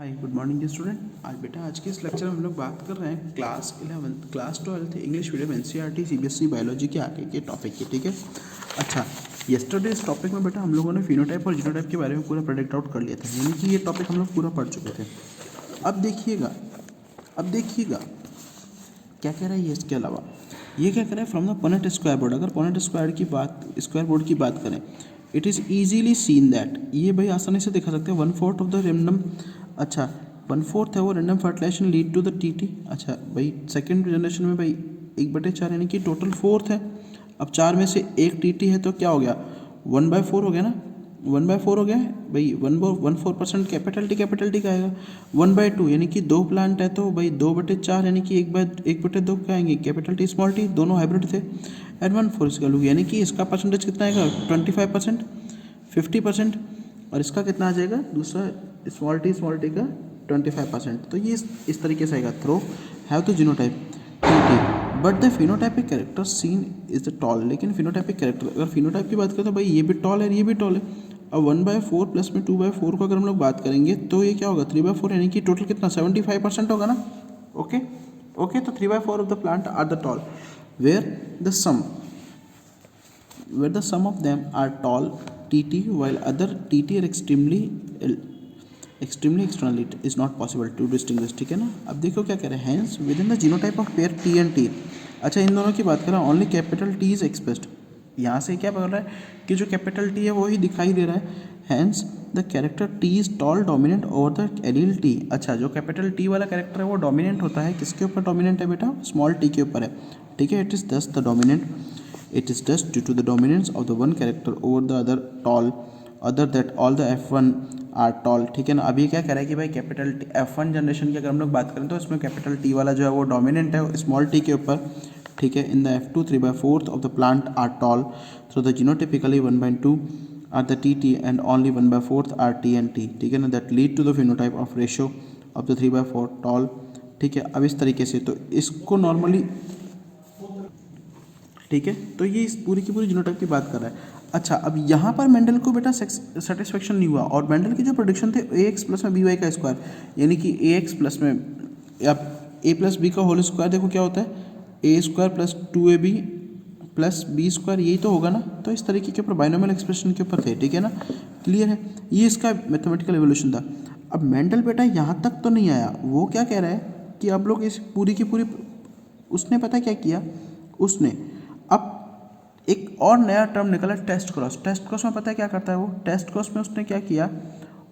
Hi good morning student. आज के इस लेक्चर में हम लोग बात कर रहे हैं class 11 class 12 English medium NCERT CBSE biology के आगे के टॉपिक की। ठीक है, अच्छा येस्टरडे इस टॉपिक में बेटा हम लोगों ने फिनोटाइप और जीनोटाइप के बारे में पूरा प्रोडक्ट आउट कर लिया था, यानी कि ये टॉपिक हम लोग पूरा पढ़ चुके थे। अब देखिएगा क्या कह रहा है ये। इसके अलावा ये क्या कह रहा है, from the Punnett square board. अगर पनेट स्क्वायर बोर्ड की बात करें, it is easily seen that, ये भाई आसानी से देखा सकते हैं 1/4 ऑफ द रैंडम, अच्छा 1/4 है वो random fertilization lead to the TT. अच्छा भाई सेकंड जनरेशन में भाई 1/4 यानी कि टोटल 4 है। अब 4 में से एक टीटी है तो क्या हो गया, 1/4 हो गया ना, 1/4 हो गया भाई। 1/4% कैपिटल टी का आएगा। 1/2 यानी कि 2 प्लांट है तो भाई 2/4 यानी कि 1/2 क्या आएंगे, कैपिटल टी स्मॉल टी, दोनों हाइब्रिड थे। एंड 1/4 इसका लूँ, यानी कि इसका परसेंटेज कितना आएगा, 25%, 50%, और इसका कितना आ जाएगा दूसरा स्मॉल टी का 25%। तो ये इस तरीके से आएगा। Though have the genotype T, but the phenotypic character seen is the tall. लेकिन फिनोटाइपिक कैरेक्टर, अगर फिनोटाइप की बात करें तो भाई ये भी टॉल है, ये भी टॉल है। अब 1/4 प्लस में 2/4 को अगर हम लोग बात करेंगे तो ये क्या होगा, 3/4, यानी कि टोटल कितना 75% होगा ना। ओके तो 3/4 of the plant are the tall, where the some of them are tall TT while other TT are extremely external, it is not possible to distinguish। ठीक है ना। अब देखो क्या कह रहे हैं, hence within the genotype of pair T and T। अच्छा इन दोनों की बात करें, only capital T is expressed। यहाँ से क्या बोल रहा है कि जो कैपिटल टी है वो ही दिखाई दे रहा है। Hence the character T is tall dominant over the allele T. अच्छा जो कैपिटल टी वाला कैरेक्टर है वो डोमिनेंट होता है, किसके ऊपर डोमिनेंट है बेटा, स्मॉल टी के ऊपर है। ठीक है, इट इज दस the dominant, it is just due to the dominance of the one character over the other that all the F1 are tall। ठीक है ना। अभी क्या कह रहा है कि भाई कैपिटल F1 जनरेशन की अगर हम लोग बात करें तो इसमें कैपिटल T वाला जो है वो डोमिनेंट है स्मॉल t के ऊपर। ठीक है, in the F2 3/4 of the plant are tall, so the genotypically 1/2 are the TT and only 1/4 are T and T। ठीक है ना, that lead to the phenotype of ratio of the 3/4 tall. ठीक है, अब इस तरीके से तो इसको नॉर्मली, ठीक है, तो ये इस पूरी की पूरी जीनोटाइप की बात कर रहा है। अच्छा अब यहाँ पर मेंडल को बेटा सेटिस्फेक्शन नहीं हुआ, और मेंडल की जो प्रोडिक्शन थे ax प्लस में by का स्क्वायर, यानी कि ax प्लस में या a प्लस बी का होल स्क्वायर, देखो क्या होता है a² plus 2ab plus b², यही तो होगा ना। तो इस तरीके के ऊपर बाइनोमियल एक्सप्रेशन के ऊपर थे। ठीक है ना, क्लियर है, ये इसका मैथमेटिकल एवोल्यूशन था। अब मेंडल बेटा यहाँ तक तो नहीं आया, वो क्या कह रहा है कि आप लोग इस पूरी की पूरी, उसने पता क्या किया, उसने अब एक और नया टर्म निकला टेस्ट क्रॉस। टेस्ट क्रॉस में पता है क्या करता है वो, टेस्ट क्रॉस में उसने क्या किया,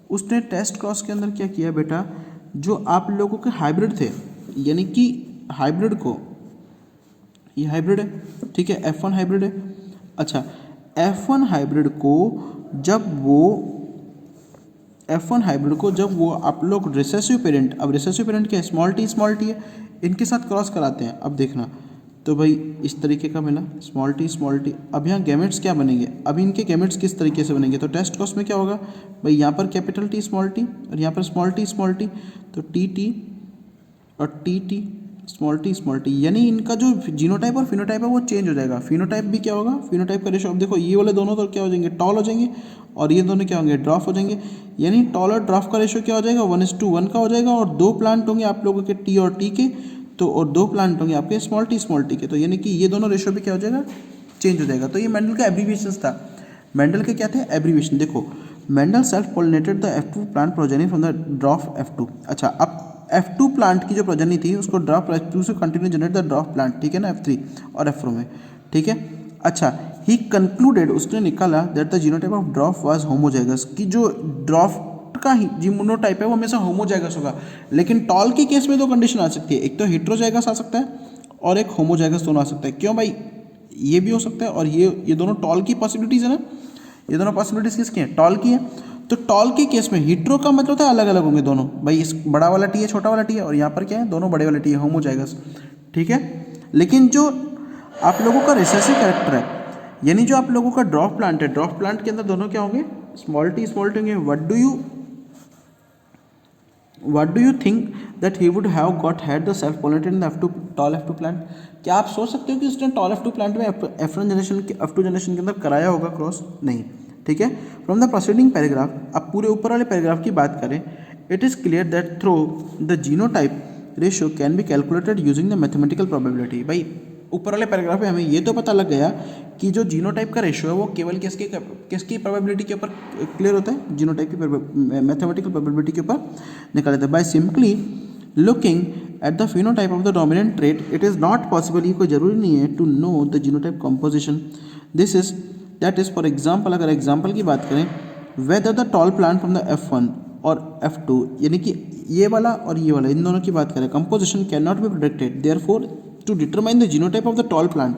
उसने टेस्ट क्रॉस के अंदर क्या किया बेटा, जो आप लोगों के हाइब्रिड थे, यानी कि हाइब्रिड को, ये हाइब्रिड है, ठीक है, F1 हाइब्रिड है। अच्छा F1 हाइब्रिड को जब वो आप लोग रिसेसिव पेरेंट, अब रिसेसिव पेरेंट क्या है, स्मॉल टी है, इनके साथ क्रॉस कराते हैं। अब देखना तो भाई इस तरीके का मिला स्मॉल टी। अब यहाँ गैमेट्स क्या बनेंगे, अब इनके गैमेट्स किस तरीके से बनेंगे, तो टेस्ट क्रॉस में क्या होगा भाई, यहाँ पर कैपिटल टी और यहाँ पर स्मॉल टी, तो टी और टी स्मॉल टी, यानी इनका जो जीनोटाइप और फिनोटाइप है वो चेंज हो जाएगा। फिनोटाइप भी क्या होगा, फिनोटाइप का रेशो, अब देखो ये वाले दोनों तो क्या हो जाएंगे, टॉल हो जाएंगे, और ये दोनों क्या होंगे, ड्रॉफ हो जाएंगे। यानी टॉल और ड्रॉफ का रेशो क्या हो जाएगा, 1:1 का हो जाएगा। और 2 प्लांट होंगे आप लोगों के टी और टी के, तो और 2 प्लांट होंगे आपके स्मॉल टी के, तो यानी कि ये दोनों रेशो भी क्या हो जाएगा, चेंज हो जाएगा। तो ये मेंडल का एब्रीविएशन था। मेंडल के क्या थे एब्रीविएशन, देखो Mendel self pollinated the F2 plant progeny from the ड्रॉफ F2। अच्छा अब F2 प्लांट की जो प्रोजेनी थी उसको ड्रॉफ F2 से कंटिन्यू जनरेट द ड्रॉफ प्लांट। ठीक है ना, F3 और F4 में। ठीक है, अच्छा ही कंक्लूडेड, उसने निकाला that the genotype of ड्रॉफ was homozygous, कि जो ड्रॉफ का जीनोटाइप है वो हमेशा होमोजाइगस होगा। लेकिन टॉल के केस में दो कंडीशन आ सकती है, एक तो हेट्रोजाइगस आ सकता है और एक होमोजाइगस दोनों आ सकता है। क्यों भाई, ये भी हो सकता है और ये दोनों टॉल की पॉसिबिलिटीज़ है ना, ये दोनों पॉसिबिलिटीज़ किसकी हैं, टॉल की है। तो टॉल के केस में हीट्रो का मतलब होता है अलग अलग होंगे दोनों, भाई इस बड़ा वाला टी है छोटा वाला टी है, और यहाँ पर क्या है दोनों बड़े वाले टी है, होमोजाइगस। ठीक है, लेकिन जो आप लोगों का रिसेसिव कैरेक्टर है, यानी जो आप लोगों का ड्रॉफ प्लांट है, ड्रॉफ प्लांट के अंदर दोनों क्या होंगे, स्मॉल टी होंगे। What do you think that he would have got had the self pollinated in the tall F2 plant? क्या आप सोच सकते हो कि उसने टॉल F2 प्लांट में F1 जनरेशन के F2 जनरेशन के अंदर कराया होगा क्रॉस? नहीं। ठीक है, फ्रॉम द प्रोसीडिंग पैराग्राफ, अब पूरे ऊपर वाले पैराग्राफ की बात करें, it is clear that through the genotype ratio can be calculated using the mathematical probability. भाई ऊपर वाले पैराग्राफ में हमें ये तो पता लग गया कि जो जीनोटाइप का रेशियो है वो केवल किसकी प्रोबेबिलिटी के ऊपर क्लियर होता है, जीनोटाइप की मैथमेटिकल प्रोबेबिलिटी के ऊपर निकाल देता है। By simply looking at the phenotype of the dominant trait it is not possible, ये कोई जरूरी नहीं है to know the genotype composition. This is that is for example, अगर एग्जाम्पल की बात करें, whether the tall plant from the F1 और F2, यानी कि ये वाला और ये वाला, इन दोनों की बात करें, composition can not be predicted, therefore to determine the genotype of the tall plant.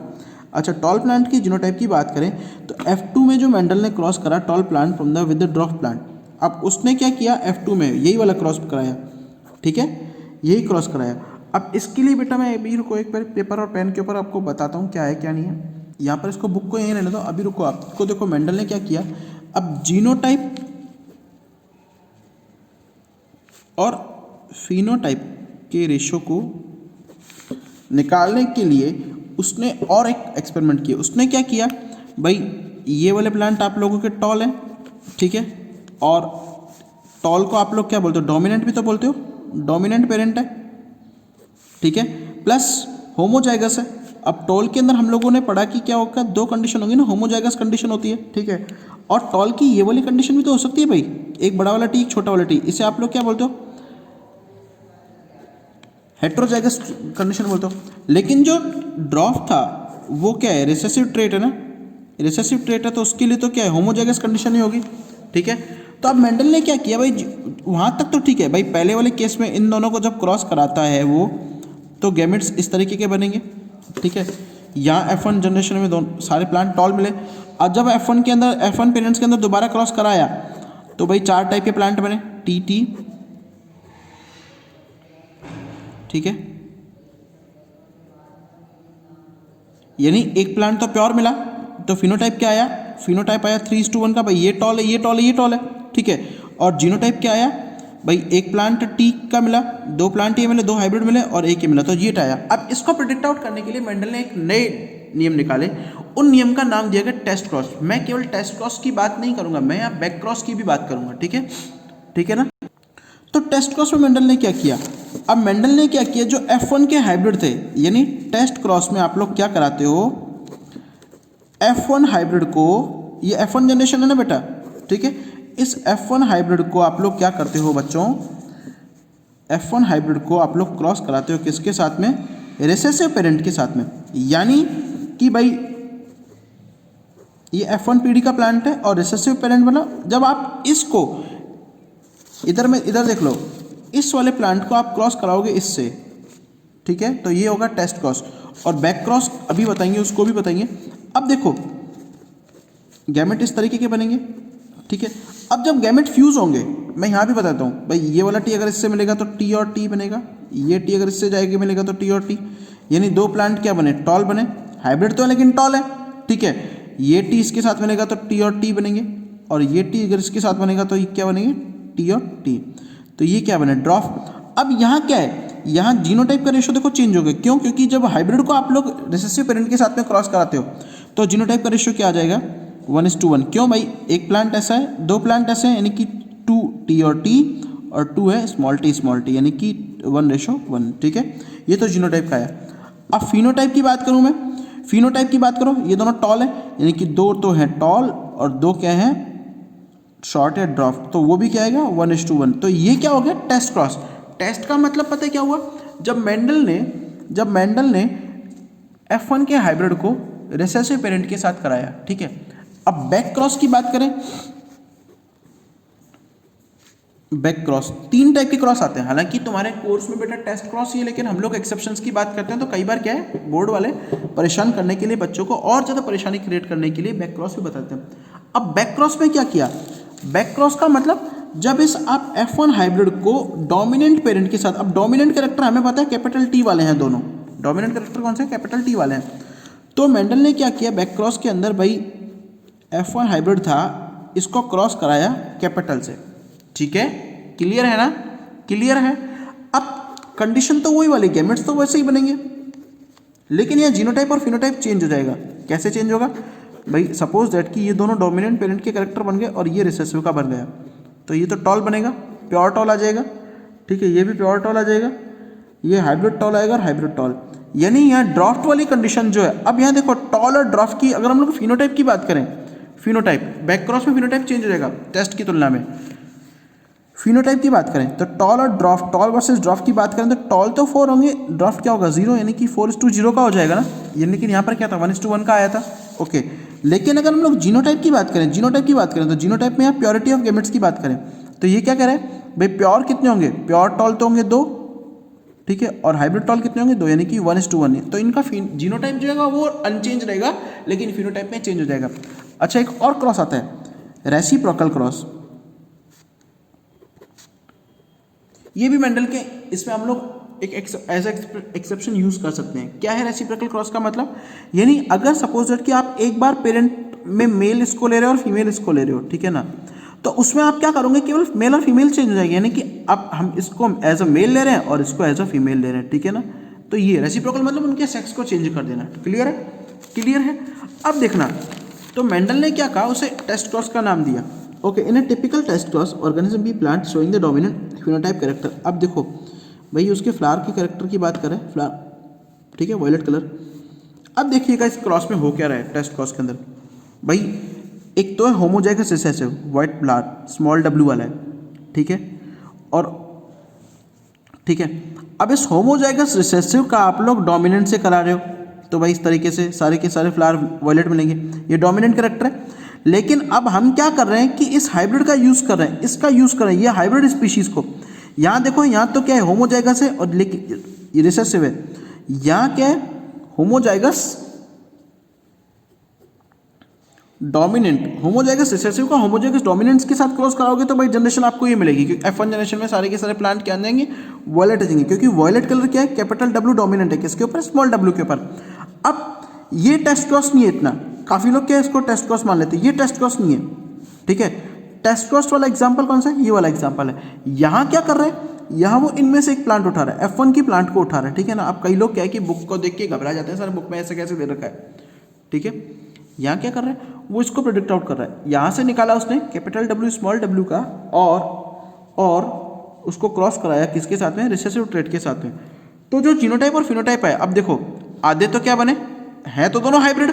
अच्छा, टॉल प्लांट की जीनोटाइप की बात करें तो F2 में जो मेंडल ने क्रॉस करा toll plant from the with the ड्रॉफ plant, अब उसने क्या किया, F2 में यही वाला क्रॉस कराया, ठीक है, यही क्रॉस कराया। अब इसके लिए बेटा मैं अभी रुको, एक बार पेपर और पेन के ऊपर आपको बताता हूँ क्या है क्या नहीं है। यहाँ पर इसको बुक को यहीं रहने दो, अभी रुको, आपको देखो मेंडल ने क्या किया, अब जीनोटाइप और फिनोटाइप के रेशो को निकालने के लिए उसने और एक एक्सपेरिमेंट किया। उसने क्या किया, भाई ये वाले प्लांट आप लोगों के टॉल है, ठीक है, और टॉल को आप लोग क्या बोलते हो, डोमिनेंट भी तो बोलते हो, डोमिनेंट पेरेंट है, ठीक है, प्लस होमोजाइगस है। अब टॉल के अंदर हम लोगों ने पढ़ा कि क्या होगा, दो कंडीशन होंगी ना, होमोजाइगस कंडीशन होती है, ठीक है, और टॉल की ये वाली कंडीशन भी तो हो सकती है भाई, एक बड़ा वाला टी एक छोटा वाला टी, इसे आप लोग क्या बोलते हो, हेट्रोजाइगस कंडीशन बोलते हो। लेकिन जो ड्रॉफ था वो क्या है, रिसेसिव ट्रेट है ना, रिसेसिव ट्रेट है, तो उसके लिए तो क्या है, होमोजाइगस कंडीशन ही होगी, ठीक है। तो अब मेंडल ने क्या किया भाई, वहाँ तक तो ठीक है भाई, पहले वाले केस में इन दोनों को जब क्रॉस कराता है वो, तो गैमेट्स इस तरीके के बनेंगे, ठीक है। यहाँ F1 जनरेशन में दोनों सारे प्लांट टॉल मिले, और जब F1 के अंदर, F1 पेरेंट्स के अंदर दोबारा क्रॉस कराया तो भाई 4 टाइप के प्लांट बने, TT, ठीक है, यानी एक प्लांट तो प्योर मिला, तो फिनोटाइप क्या आया, फिनोटाइप आया 3:1 का, भाई ये टॉल है, ये टॉल है, ये टॉल है, ठीक है। और जीनोटाइप क्या आया भाई, एक प्लांट टी का मिला, दो प्लांट ये मिले, दो हाइब्रिड मिले और एक ये मिला, तो ये आया। अब इसको प्रिडिक्ट आउट करने के लिए मेंडल ने एक नए नियम निकाले, उन नियम का नाम दिया गया टेस्ट क्रॉस। मैं केवल टेस्ट क्रॉस की बात नहीं करूंगा, मैं यहाँ बैक क्रॉस की भी बात करूंगा, ठीक है, ठीक है ना। तो टेस्ट क्रॉस में मेंडल ने क्या किया, अब मेंडल ने क्या किया, जो F1 के हाइब्रिड थे, यानी टेस्ट क्रॉस में आप लोग क्या कराते हो, F1 हाइब्रिड को, ये F1 जनरेशन है ना बेटा, ठीक है, इस F1 हाइब्रिड को आप लोग क्या करते हो बच्चों, F1 हाइब्रिड को आप लोग क्रॉस कराते हो किसके साथ में, रिसेसिव पेरेंट के साथ में। यानी कि भाई ये F1 पीढ़ी का प्लांट है और रिसेसिव पेरेंट बना, जब आप इसको इधर में, इधर देख लो, इस वाले प्लांट को आप क्रॉस कराओगे इससे, ठीक है, तो ये होगा टेस्ट क्रॉस। और बैक क्रॉस अभी बताएंगे, उसको भी बताएंगे। अब देखो गैमेट इस तरीके के बनेंगे, ठीक है। अब जब गैमेट फ्यूज होंगे, मैं यहाँ भी बताता हूँ भाई, ये वाला टी अगर इससे मिलेगा तो टी और टी बनेगा, ये टी अगर इससे जाएगा मिलेगा तो टी और टी, यानी दो प्लांट क्या बने, टॉल बने, हाइब्रिड तो है लेकिन टॉल है, ठीक है। ये टी इसके साथ बनेगा तो टी और टी बनेंगे, और ये टी अगर इसके साथ बनेगा तो ये क्या बनेंगे, टी और टी, तो ये क्या बने, ड्रॉफ। अब यहाँ क्या है, यहाँ जीनोटाइप का रेशियो देखो चेंज हो गया, क्यों, क्योंकि जब हाइब्रिड को आप लोग रिसेसिव पेरेंट के साथ में क्रॉस कराते हो तो जीनोटाइप का रेशियो क्या आ जाएगा, 1:1। क्यों भाई, एक प्लांट ऐसा है, दो प्लांट ऐसे हैं, यानी कि 2 टी और टी, और 2 है स्मॉल टी, यानी कि 1:1, ठीक है। ये तो जीनोटाइप का है। अब फिनोटाइप की बात करूँ मैं, फिनोटाइप की बात करो, ये दोनों टॉल है, यानी कि दो तो हैं टॉल और दो क्या हैं, शॉर्ट है ड्रॉफ्ट, तो वो भी क्या आएगा, 1:1। तो ये क्या हो गया, टेस्ट क्रॉस। टेस्ट का मतलब पता है क्या हुआ, जब मेंडल ने F1 के हाइब्रिड को रिसेसिव पेरेंट के साथ कराया, ठीक है। अब बैक क्रॉस की बात करें, बैक क्रॉस 3 टाइप के क्रॉस आते हैं, हालांकि तुम्हारे कोर्स में बेटा टेस्ट क्रॉस ही है, लेकिन हम लोग एक्सेप्शंस की बात करते हैं, तो कई बार क्या है, बोर्ड वाले परेशान करने के लिए, बच्चों को और ज़्यादा परेशानी क्रिएट करने के लिए बैक क्रॉस भी बताते हैं। अब बैक क्रॉस में क्या किया, बैक क्रॉस का मतलब जब इस आप F1 हाइब्रिड को डोमिनेंट पेरेंट के साथ, अब डोमिनेंट कैरेक्टर हमें पता है कैपिटल टी वाले हैं दोनों, डोमिनेंट कैरेक्टर कौन से, कैपिटल टी वाले हैं। तो मेंडल ने क्या किया, बैक क्रॉस के अंदर भाई F1 हाइब्रिड था, इसको क्रॉस कराया कैपिटल से, ठीक है, क्लियर है ना, क्लियर है। अब कंडीशन तो वही वाली, गैमेट्स तो वैसे ही बनेंगे, लेकिन यह जीनोटाइप और फिनोटाइप चेंज हो जाएगा। कैसे चेंज होगा भाई, सपोज दैट कि ये दोनों डोमिनेंट पेरेंट के कैरेक्टर बन गए और ये रिसेसिव का बन गया, तो ये तो टॉल बनेगा, प्योर टॉल आ जाएगा, ठीक है, ये भी प्योर टॉल आ जाएगा, ये हाइब्रिड टॉल आएगा और हाइब्रिड टॉल। यानी यहाँ ड्राफ्ट वाली कंडीशन जो है, अब यहाँ देखो टॉल और ड्राफ्ट की अगर हम लोग फिनोटाइप की बात करें, फिनोटाइप बैक क्रॉस में फिनोटाइप चेंज हो जाएगा टेस्ट की तुलना में। फिनोटाइप की बात करें तो टॉल और ड्राफ्ट, टॉल वर्सेस ड्राफ्ट की बात करें तो टॉल तो 4 होंगे, ड्राफ्ट क्या होगा 0, यानी कि 4:0 का हो जाएगा ना, यानी कि यहाँ पर क्या था 1:1 का आया था, ओके। लेकिन अगर हम लोग जीनोटाइप की बात करें, जीनोटाइप की बात करें तो जीनोटाइप में यहाँ प्योरिटी ऑफ गैमेट्स की बात करें तो ये क्या कह रहे हैं भाई, प्योर कितने होंगे, प्योर टॉल तो होंगे 2, ठीक है, और हाइब्रिड टॉल कितने होंगे 2, यानी कि 1:1। तो इनका जीनोटाइप जो है वो अनचेंज रहेगा, लेकिन फिनोटाइप में चेंज हो जाएगा। अच्छा, एक और क्रॉस आता है रेसिप्रोकल क्रॉस, ये भी मेंडल के, इसमें हम लोग एक एज एक्सेप्शन यूज कर सकते हैं। क्या है रेसिप्रोकल क्रॉस का मतलब, यानी अगर सपोज दैट कि आप एक बार पेरेंट में मेल इसको ले रहे हो और फीमेल इसको ले रहे हो, ठीक है ना, तो उसमें आप क्या करोगे, केवल मेल और फीमेल चेंज हो जाएगी, यानी कि अब हम इसको एज अ मेल ले रहे हैं और इसको एज अ फीमेल ले रहे हैं, ठीक है ना। तो ये रेसिप्रोकल मतलब उनके सेक्स को चेंज कर देना। क्लियर है, क्लियर है। अब देखना, तो मेंडल ने क्या कहा, उसे टेस्ट क्रॉस का नाम दिया, okay. In a typical test cross organism be plant showing the dominant phenotype character. अब देखो भाई, उसके फ्लावर की कैरेक्टर की बात करें, फ्लावर, ठीक है, वायलेट कलर। अब देखिएगा इस क्रॉस में हो क्या रहा है टेस्ट क्रॉस के अंदर भाई, एक तो है homozygous recessive white flower, small w वाला है, ठीक है, और ठीक है। अब इस होमोजाइगस रिसेसिव का आप लोग डोमिनेंट से करा रहे हो, तो भाई इस तरीके से सारे के सारे फ्लावर वायलेट मिलेंगे, ये डोमिनेंट कैरेक्टर है। लेकिन अब हम क्या कर रहे हैं कि इस हाइब्रिड का यूज़ कर रहे हैं, इसका यूज़ कर रहे हैं, ये हाइब्रिड स्पीशीज़ को। यहाँ देखो, यहाँ तो क्या है होमोजाइगस है और लेकिन ये रिसेसिव है, यहाँ क्या है होमोजाइगस डोमिनेंट, होमोजाइगस रिसेसिव का होमोजाइगस डोमिनेंट्स के साथ क्रॉस कराओगे तो भाई जनरेशन आपको ये मिलेगी, क्योंकि F1 जनरेशन में सारे के सारे प्लांट क्या आ जाएंगे, वॉयलेट आ जाएंगे, क्योंकि वॉयलेट कलर क्या है, कैपिटल W डोमिनेंट है किसके ऊपर, स्मॉल w के ऊपर। अब ये टेस्ट क्रॉस नहीं है इतना, काफ़ी लोग क्या है इसको टेस्ट क्रॉस मान लेते हैं, ये टेस्ट क्रॉस नहीं है, ठीक है। टेस्ट क्रॉस वाला एग्जाम्पल कौन सा है, ये वाला एग्जाम्पल है। यहाँ क्या कर रहे हैं, यहाँ वो इनमें से एक प्लांट उठा रहा है, F1 की प्लांट को उठा रहा है, ठीक है ना। अब कई लोग क्या है कि बुक को देख के घबरा जाते हैं, सर बुक में ऐसे कैसे दे रखा है, ठीक है। यहाँ क्या कर रहा है, वो इसको प्रोडिक्ट आउट कर रहा है, यहाँ से निकाला उसने कैपिटल W स्मॉल w का, और उसको क्रॉस कराया किसके साथ में, रिसेसिव ट्रेट के साथ में। तो जो जीनोटाइप और फिनोटाइप है, अब देखो आधे तो क्या बने हैं, तो दोनों हाइब्रिड,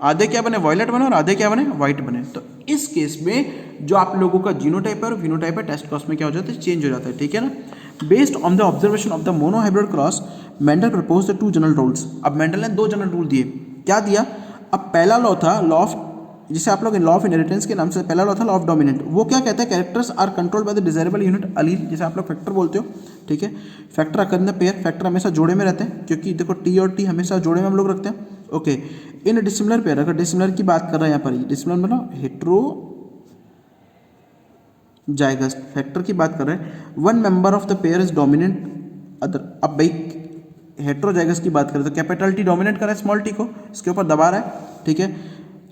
आधे क्या बने वॉयलेट बने और आधे क्या बने व्हाइट बने। तो इस केस में जो आप लोगों का जीनोटाइप है और फिनोटाइप है, टेस्ट क्रॉस में क्या हो जाता है, चेंज हो जाता है, ठीक है ना। Based on the observation of the mono hybrid cross, Mendel propose the 2 general rules. अब मेंडल ने 2 जनरल रूल दिए, क्या दिया, अब पहला लॉ था लॉ ऑफ, जिसे आप लोग लॉ ऑफ इनहेरिटेंस के नाम से, पहला लॉ था लॉ ऑफ डोमिनेंट। वो क्या कहता है, characters are controlled by the desirable unit allele, जिसे आप लोग फैक्टर बोलते हो, ठीक है। फैक्टर आकर द पेयर, फैक्टर हमेशा जोड़े में रहते हैं, क्योंकि देखो टी और टी हमेशा जोड़े में हम लोग रखते हैं, ओके। इन डिसिमिलर पेयर, अगर डिसिमिलर की बात कर रहे हैं यहाँ पर, डिसिमिलर मतलब हेट्रो जाइगस, फैक्टर की बात कर रहे हैं, one member of the pair is dominant other. अब भाई हेट्रोजाइगस की बात करें तो कैपिटल टी डोमिनेट कर रहा है स्मॉल टी को, इसके ऊपर दबा रहा है, ठीक है।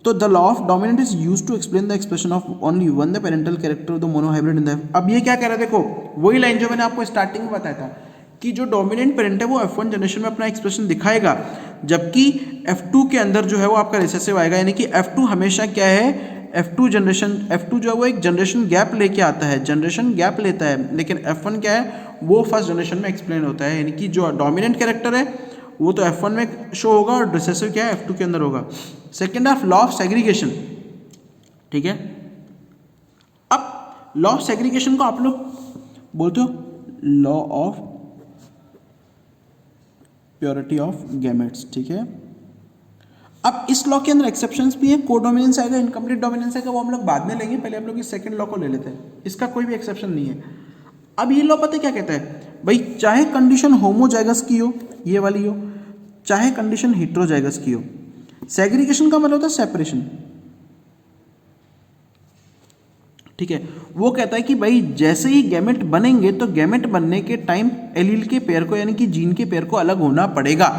तो the law of dominant is used to explain the expression of only one the parental character of the monohybrid in the. अब ये क्या कह रहा है, देखो वही लाइन जो मैंने आपको स्टार्टिंग में बताया था कि जो डोमिनेंट पेरेंट है वो F1 जनरेशन में अपना एक्सप्रेशन दिखाएगा, जबकि F2 के अंदर जो है वो आपका रिसेसिव आएगा, यानी कि F2 हमेशा क्या है, F2 जनरेशन, F2 जो है वो एक जनरेशन गैप लेके आता है, जनरेशन गैप लेता है, लेकिन F1 क्या है, वो फर्स्ट जनरेशन में एक्सप्लेन होता है, यानी कि जो डोमिनेंट कैरेक्टर है वो तो F1 में शो होगा और रिसेसिव क्या है F2 के अंदर होगा। Second of law of segregation, ठीक है। अब लॉ ऑफ सेग्रीगेशन को आप लोग बोलते हो law of purity of gametes, ठीक है। अब इस लॉ के अंदर एक्सेप्शंस भी है, कोडोमिनेंस आएगा, इनकम्प्लीट डोमिनेंस आएगा, वो हम लोग बाद में लेंगे, पहले हम लोग इस सेकंड लॉ को ले लेते हैं, इसका कोई भी एक्सेप्शन नहीं है। अब ये लॉ पता क्या कहता है भाई, चाहे कंडीशन होमोजाइगस की हो, ये वाली हो, चाहे कंडीशन हेट्रोजाइगस की हो, सेग्रीगेशन का मतलब होता है सेपरेशन, ठीक है। वो कहता है कि भाई जैसे ही गैमेट बनेंगे तो गैमेट बनने के टाइम एलील के पेयर को, यानी कि जीन के पेयर को अलग होना पड़ेगा,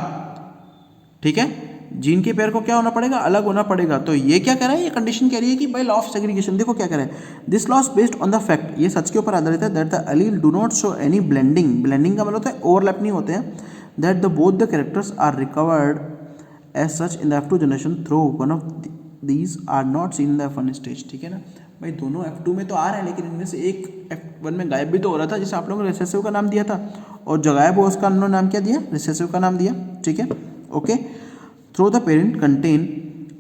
ठीक है। जीन के पेयर को क्या होना पड़ेगा, अलग होना पड़ेगा। तो ये क्या कह रहा है, ये कंडीशन कह रही है कि भाई लॉ ऑफ सेग्रीगेशन, देखो क्या कह रहा है, this law is based on the fact, ये सच के ऊपर आधारित है, that the allele do not show any blending, blending का मतलब होता है ओवरलैप नहीं होते हैं, that the both the characters are recovered as such in the F2 generation through one of these are not seen in the F1 stage, ठीक है ना। भाई दोनों F2 में तो आ रहा है, लेकिन इनमें से एक F1 में गायब भी तो हो रहा था, जिसे आप लोगों ने रिसेसिव का नाम दिया था, और जो गायब हो उसका अननोन नाम क्या दिया, रिसेसिव का नाम दिया। ठीक है, okay. Though the parent contain,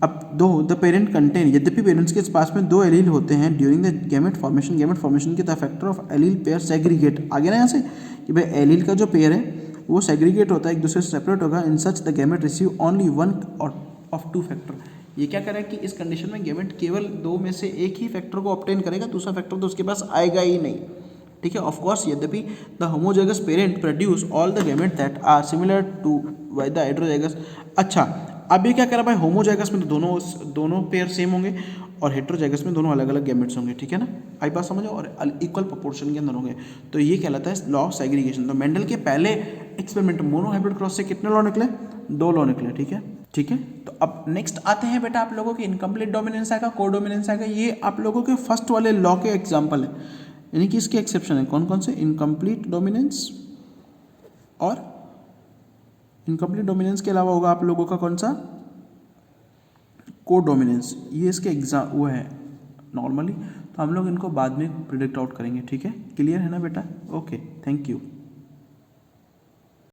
अब दो द पेरेंट कंटेन, यद्यपि पेरेंट्स के पास में दो एलील होते हैं ड्यूरिंग द गैमेट फॉर्मेशन के the factor of allele pair segregate, आगे ना यहाँ से कि भाई एलील का जो पेयर है वो सेग्रीगेट होता है, एक दूसरे से सेपरेट होगा। In such the gamete receive only one of two factor, ये क्या करें कि इस कंडीशन में गैमेट केवल दो में से एक ही फैक्टर को ऑब्टेन करेगा, दूसरा फैक्टर तो उसके पास आएगा ही नहीं। ठीक है, ऑफ कोर्स यद्यपि the homozygous parent produce all the gamete that are similar to the heterozygous. अच्छा, अब ये क्या कह रहा है भाई, होमोजाइगस में तो दोनों पेयर सेम होंगे और हेटेरोजाइगस में दोनों अलग अलग गैमेट्स होंगे। ठीक है ना, आई बात समझो, और इक्वल प्रोपोर्शन के अंदर होंगे, तो ये कहलाता है लॉ ऑफ सेग्रीगेशन। तो मेंडल के पहले एक्सपेरिमेंट मोनोहाइब्रिड क्रॉस से कितने लॉ निकले, 2 लॉ निकले। ठीक है, ठीक है। तो अब नेक्स्ट आते हैं बेटा आप लोगों के इनकम्प्लीट डोमिनेंस आएगा, को डोमिनेंस आएगा। ये आप लोगों के फर्स्ट वाले लॉ के एग्जाम्पल है, यानी कि इसके एक्सेप्शन है। कौन कौन से, इनकम्प्लीट डोमिनेंस, और इनकम्प्लीट डोमिनेंस के अलावा होगा आप लोगों का कौन सा, को डोमिनेंस। ये इसके एग्जाम वो है नॉर्मली, तो हम लोग इनको बाद में प्रिडिक्ट आउट करेंगे। ठीक है, क्लियर है ना बेटा, ओके, थैंक यू।